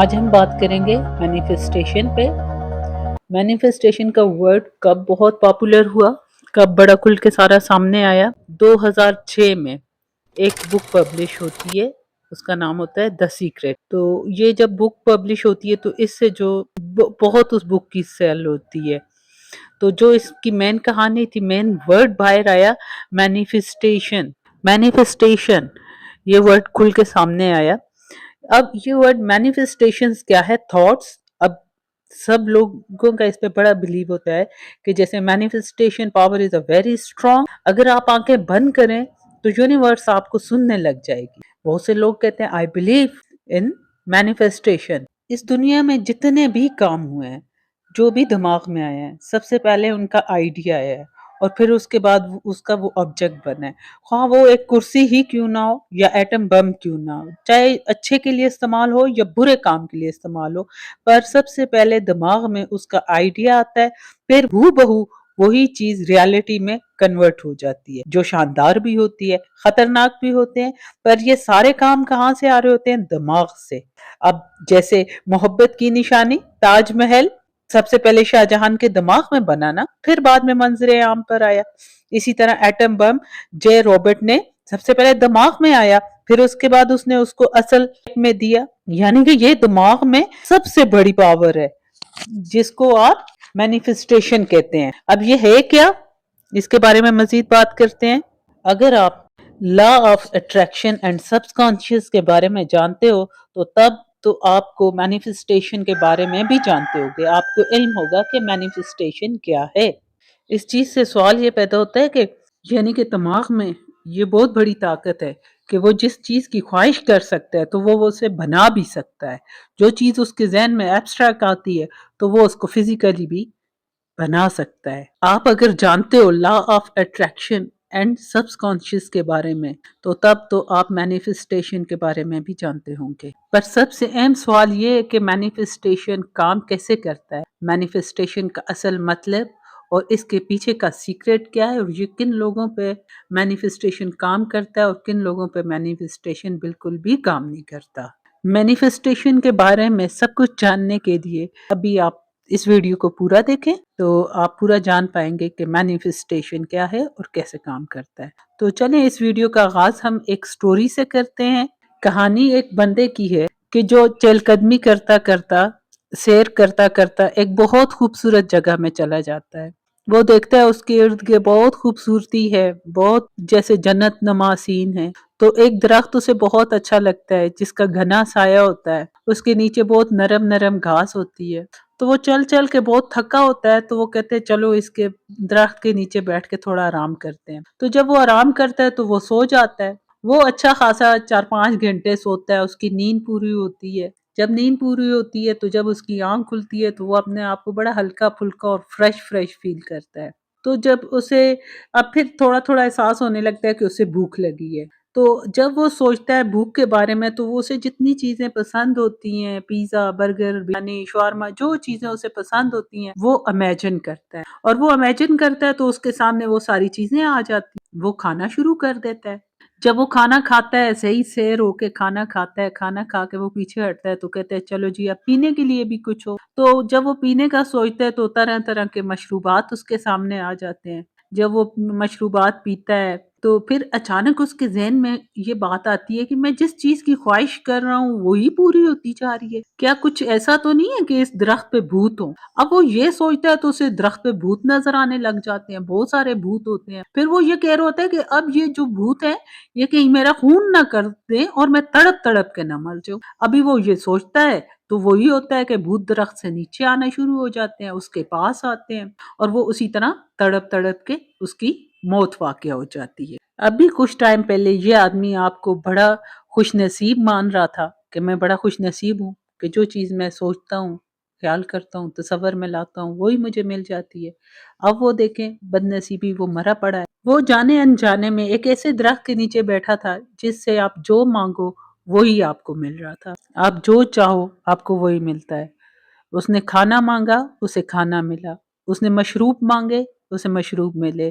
آج ہم بات کریں گے مینیفیسٹیشن پہ۔ مینیفیسٹیشن کا ورڈ کب بہت پاپولر ہوا، کب بڑا کھل کے سارا سامنے آیا؟ 2006 میں ایک بک پبلش ہوتی ہے، اس کا نام ہوتا ہے دا سیکرٹ۔ تو یہ جب بک پبلش ہوتی ہے تو اس سے جو بہت اس بک کی سیل ہوتی ہے، تو جو اس کی مین کہانی تھی، مین ورڈ باہر آیا مینیفیسٹیشن۔ مینیفیسٹیشن یہ ورڈ کھل کے سامنے آیا۔ اب یہ ورڈ مینیفیسٹیشنز کیا ہے؟ تھاٹس۔ اب سب لوگوں کا اس پہ بڑا بلیو ہوتا ہے کہ جیسے manifestation power is a very strong, اگر آپ آنکھیں بند کریں تو یونیورس آپ کو سننے لگ جائے گی۔ بہت سے لوگ کہتے ہیں آئی بلیو ان مینیفیسٹیشن۔ اس دنیا میں جتنے بھی کام ہوئے ہیں، جو بھی دماغ میں آیا ہے، سب سے پہلے ان کا آئیڈیا آیا ہے اور پھر اس کے بعد اس کا وہ آبجیکٹ بنا ہے، خواہ وہ ایک کرسی ہی کیوں نہ ہو یا ایٹم بم کیوں نہ ہو، چاہے اچھے کے لیے استعمال ہو یا برے کام کے لیے استعمال ہو، پر سب سے پہلے دماغ میں اس کا آئیڈیا آتا ہے، پھر ہو بہو وہی چیز ریالٹی میں کنورٹ ہو جاتی ہے، جو شاندار بھی ہوتی ہے، خطرناک بھی ہوتے ہیں، پر یہ سارے کام کہاں سے آ رہے ہوتے ہیں؟ دماغ سے۔ اب جیسے محبت کی نشانی تاج محل سب سے پہلے شاہ جہان کے دماغ میں بنانا، پھر بعد میں منظر عام پر آیا۔ اسی طرح ایٹم بم جے رابرٹ نے سب سے پہلے دماغ میں آیا، پھر اس کے بعد اس نے اس کو اصل میں دیا۔ یعنی کہ یہ دماغ میں سب سے بڑی پاور ہے، جس کو آپ مینیفیسٹیشن کہتے ہیں۔ اب یہ ہے کیا، اس کے بارے میں مزید بات کرتے ہیں۔ اگر آپ لا of attraction and sub conscious بارے میں جانتے ہو تو تب تو آپ کو مینیفیسٹیشن کے بارے میں بھی جانتے ہوگے، آپ کو علم ہوگا کہ مینیفیسٹیشن کیا ہے۔ اس چیز سے سوال یہ پیدا ہوتا ہے کہ یعنی کہ دماغ میں یہ بہت بڑی طاقت ہے کہ وہ جس چیز کی خواہش کر سکتا ہے تو وہ اسے بنا بھی سکتا ہے۔ جو چیز اس کے ذہن میں ایبسٹریکٹ آتی ہے تو وہ اس کو فزیکلی بھی بنا سکتا ہے۔ آپ اگر جانتے ہو law of attraction and sub conscious بارے میں تو تب تو آپ مینیفیسٹیشن کے بارے میں بھی جانتے ہوں گے۔ پر سب سے اہم سوال یہ ہے کہ مینیفیسٹیشن کام کیسے کرتا ہے، مینیفیسٹیشن کا اصل مطلب اور اس کے پیچھے کا سیکرٹ کیا ہے، اور یہ کن لوگوں پہ مینیفیسٹیشن کام کرتا ہے اور کن لوگوں پہ مینیفیسٹیشن بالکل بھی کام نہیں کرتا۔ مینیفیسٹیشن کے بارے میں سب کچھ جاننے کے لیے ابھی آپ اس ویڈیو کو پورا دیکھیں تو آپ پورا جان پائیں گے کہ مینیفیسٹیشن کیا ہے اور کیسے کام کرتا ہے۔ تو چلیں اس ویڈیو کا آغاز ہم ایک سٹوری سے کرتے ہیں۔ کہانی ایک بندے کی ہے کہ جو چہل قدمی کرتا کرتا، سیر کرتا کرتا ایک بہت خوبصورت جگہ میں چلا جاتا ہے۔ وہ دیکھتا ہے اس کے ارد گرد بہت خوبصورتی ہے، بہت جیسے جنت نما سین ہے۔ تو ایک درخت اسے بہت اچھا لگتا ہے جس کا گھنا سایہ ہوتا ہے، اس کے نیچے بہت نرم نرم گھاس ہوتی ہے۔ تو وہ چل چل کے بہت تھکا ہوتا ہے، تو وہ کہتے ہیں چلو اس کے درخت کے نیچے بیٹھ کے تھوڑا آرام کرتے ہیں۔ تو جب وہ آرام کرتا ہے تو وہ سو جاتا ہے۔ وہ اچھا خاصا 4-5 گھنٹے سوتا ہے، اس کی نیند پوری ہوتی ہے۔ جب نیند پوری ہوتی ہے تو جب اس کی آنکھ کھلتی ہے تو وہ اپنے آپ کو بڑا ہلکا پھلکا اور فریش فریش فیل کرتا ہے۔ تو جب اسے اب پھر تھوڑا تھوڑا احساس ہونے لگتا ہے کہ اسے بھوک لگی ہے۔ تو جب وہ سوچتا ہے بھوک کے بارے میں تو وہ اسے جتنی چیزیں پسند ہوتی ہیں، پیزا، برگر، بریانی، شاورما، جو چیزیں اسے پسند ہوتی ہیں وہ امیجن کرتا ہے، اور وہ امیجن کرتا ہے تو اس کے سامنے وہ ساری چیزیں آ جاتی ہیں۔ وہ کھانا شروع کر دیتا ہے۔ جب وہ کھانا کھاتا ہے، صحیح سیر ہو کے کھانا کھاتا ہے، کھانا کھا کے وہ پیچھے ہٹتا ہے تو کہتا ہے چلو جی اب پینے کے لیے بھی کچھ ہو۔ تو جب وہ پینے کا سوچتا ہے تو طرح طرح کے مشروبات اس کے سامنے آ جاتے ہیں۔ جب وہ مشروبات پیتا ہے تو پھر اچانک اس کے ذہن میں یہ بات آتی ہے کہ میں جس چیز کی خواہش کر رہا ہوں وہی پوری ہوتی جا رہی ہے، کیا کچھ ایسا تو نہیں ہے کہ اس درخت پہ بھوت ہوں؟ اب وہ یہ سوچتا ہے تو اسے درخت پہ بھوت نظر آنے لگ جاتے ہیں، بہت سارے بھوت ہوتے ہیں۔ پھر وہ یہ کہہ رہا ہوتا ہے کہ اب یہ جو بھوت ہے یہ کہیں میرا خون نہ کر دیں اور میں تڑپ تڑپ کے نہ مر جاؤں۔ ابھی وہ یہ سوچتا ہے تو وہی ہوتا ہے کہ بھوت درخت سے نیچے آنا شروع ہو جاتے ہیں، اس کے پاس آتے ہیں، اور وہ اسی طرح تڑپ تڑپ کے اس کی موت واقع ہو جاتی ہے۔ ابھی کچھ ٹائم پہلے یہ آدمی آپ کو بڑا خوش نصیب مان رہا تھا کہ میں بڑا خوش نصیب ہوں کہ جو چیز میں سوچتا ہوں، خیال کرتا ہوں، تصور میں لاتا ہوں وہی مجھے مل جاتی ہے۔ اب وہ دیکھیں بد نصیبی، وہ مرا پڑا ہے۔ وہ جانے انجانے میں ایک ایسے درخت کے نیچے بیٹھا تھا جس سے آپ جو مانگو وہی آپ کو مل رہا تھا، آپ جو چاہو آپ کو وہی ملتا ہے۔ اس نے کھانا مانگا، اسے کھانا ملا، اس نے مشروب مانگے، اسے مشروب ملے،